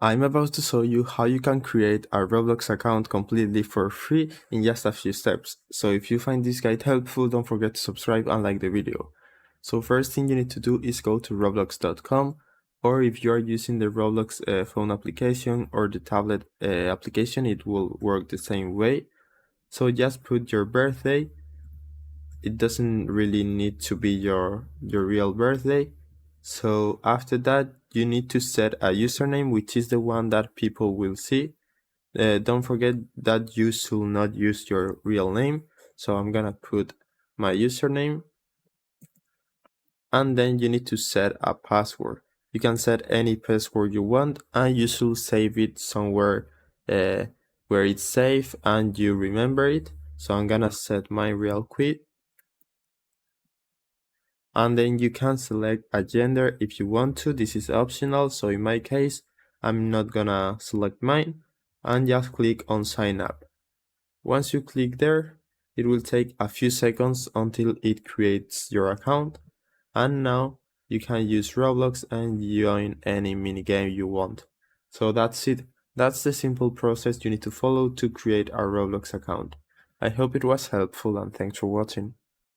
I'm about to show you how you can create a Roblox account completely for free in just a few steps. So if you find this guide helpful, don't forget to subscribe and like the video. So first thing you need to do is go to roblox.com, or if you are using the Roblox phone application or the tablet application, it will work the same way. So just put your birthday. It doesn't really need to be your real birthday. So after that, you need to set a username, which is the one that people will see. Don't forget that you should not use your real name. So I'm gonna put my username, and then you need to set a password. You can set any password you want, and you should save it somewhere where it's safe and you remember it. So I'm gonna set mine real quick. And then you can select a gender if you want to. This is optional, so in my case I'm not gonna select mine, and just click on sign up. Once you click there, it will take a few seconds until it creates your account, and now you can use Roblox and join any minigame you want. So that's it. That's the simple process you need to follow to create a Roblox account. I hope it was helpful, and thanks for watching.